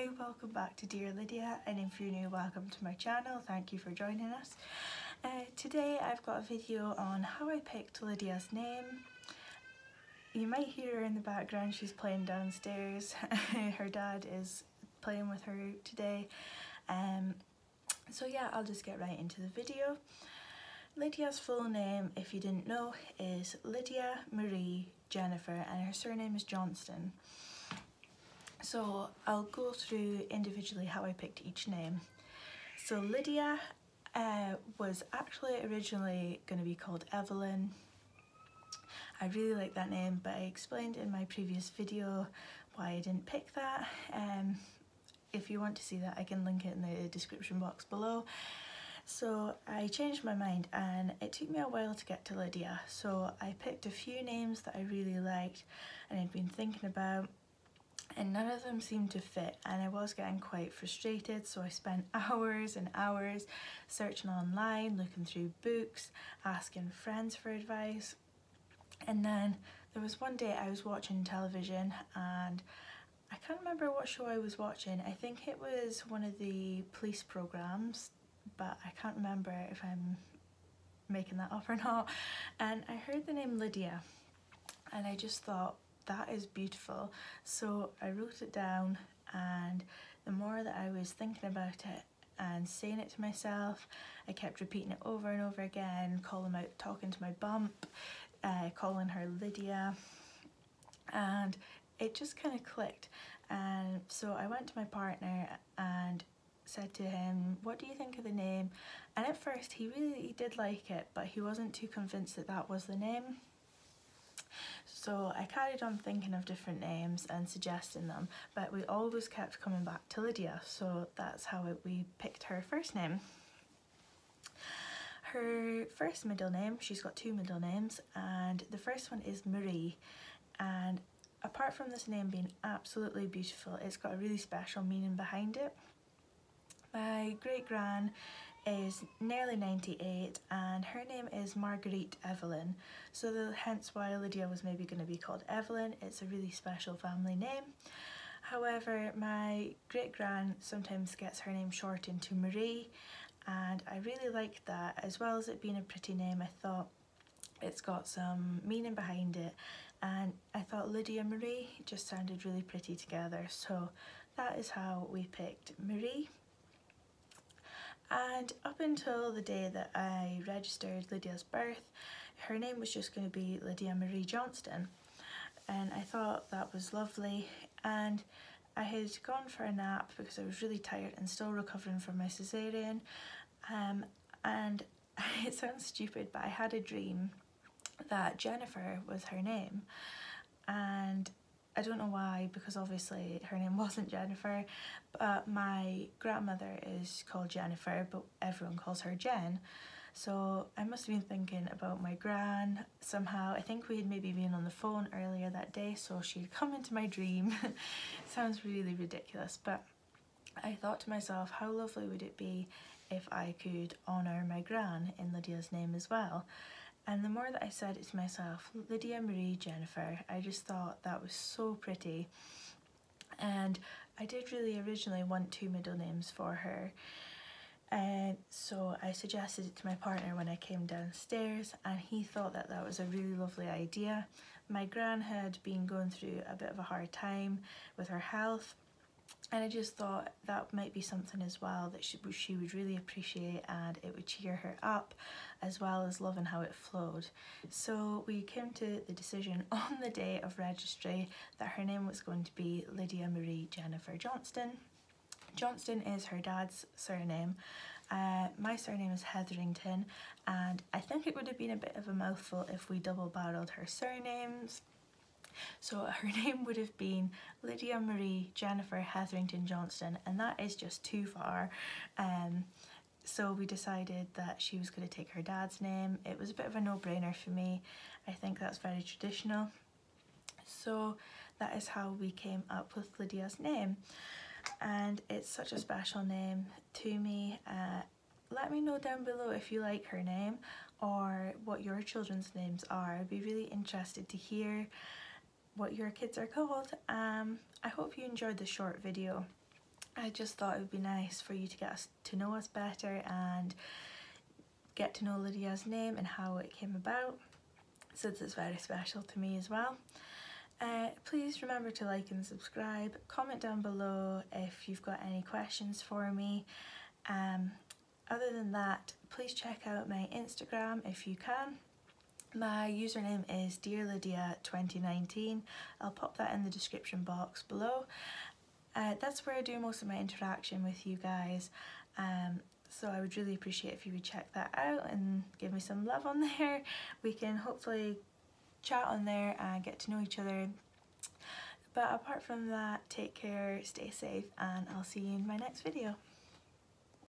Hi, welcome back to Dear Lydia, and if you're new, welcome to my channel. Thank you for joining us. Today I've got a video on how I picked Lydia's name. You might hear her in the background, she's playing downstairs. Her dad is playing with her today. So yeah, I'll just get right into the video. Lydia's full name, if you didn't know, is Lydia Marie Jennifer, and her surname is Johnston. So I'll go through individually how I picked each name. So Lydia was actually originally going to be called Evelyn. I really like that name, but I explained in my previous video why I didn't pick that. If you want to see that, I can link it in the description box below. So I changed my mind, and it took me a while to get to Lydia. So I picked a few names that I really liked and I'd been thinking about, and none of them seemed to fit, and I was getting quite frustrated. So I spent hours and hours searching online, looking through books, asking friends for advice. And then there was one day I was watching television, and I can't remember what show I was watching. I think it was one of the police programs, but I can't remember if I'm making that up or not. And I heard the name Lydia, and I just thought, that is beautiful. So I wrote it down, and the more that I was thinking about it and saying it to myself, I kept repeating it over and over again, talking to my bump, calling her Lydia, and it just kind of clicked. And so I went to my partner and said to him, what do you think of the name? And at first he really did like it, but he wasn't too convinced that that was the name. So I carried on thinking of different names and suggesting them, but we always kept coming back to Lydia, so that's how we picked her first name. Her first middle name, she's got two middle names, and the first one is Marie. And apart from this name being absolutely beautiful, it's got a really special meaning behind it. My great-gran is nearly 98, and her name is Marguerite Evelyn, so hence why Lydia was maybe going to be called Evelyn. It's a really special family name. However, my great-gran sometimes gets her name shortened to Marie, and I really liked that. As well as it being a pretty name, I thought it's got some meaning behind it, and I thought Lydia Marie just sounded really pretty together, so that is how we picked Marie. And up until the day that I registered Lydia's birth, her name was just going to be Lydia Marie Johnston, and I thought that was lovely. And I had gone for a nap because I was really tired and still recovering from my cesarean, and it sounds stupid, but I had a dream that Jennifer was her name, and I don't know why, because obviously her name wasn't Jennifer, but my grandmother is called Jennifer, but everyone calls her Jen. So I must have been thinking about my gran somehow. I think we had maybe been on the phone earlier that day, so she'd come into my dream. Sounds really ridiculous, but I thought to myself, how lovely would it be if I could honour my gran in Lydia's name as well. And the more that I said it to myself, Lydia Marie Jennifer, I just thought that was so pretty. And I did really originally want two middle names for her. And so I suggested it to my partner when I came downstairs, and he thought that that was a really lovely idea. My gran had been going through a bit of a hard time with her health, and I just thought that might be something as well that she would really appreciate, and it would cheer her up, as well as loving how it flowed. So we came to the decision on the day of registry that her name was going to be Lydia Marie Jennifer Johnston. Johnston is her dad's surname. My surname is Hetherington, and I think it would have been a bit of a mouthful if we double-barreled her surnames. So her name would have been Lydia Marie Jennifer Hetherington Johnston, and that is just too far. So we decided that she was going to take her dad's name. It was a bit of a no-brainer for me. I think that's very traditional. So that is how we came up with Lydia's name, and it's such a special name to me. Let me know down below if you like her name or what your children's names are. I'd be really interested to hear what your kids are called. I hope you enjoyed the short video. I just thought it would be nice for you to get us to know us better and get to know Lydia's name and how it came about, since it's very special to me as well. Please remember to like and subscribe, comment down below if you've got any questions for me. Other than that, please check out my Instagram if you can. My username is DearLydia2019. I'll pop that in the description box below. That's where I do most of my interaction with you guys. So I would really appreciate if you would check that out and give me some love on there. We can hopefully chat on there and get to know each other. But apart from that, take care, stay safe, and I'll see you in my next video.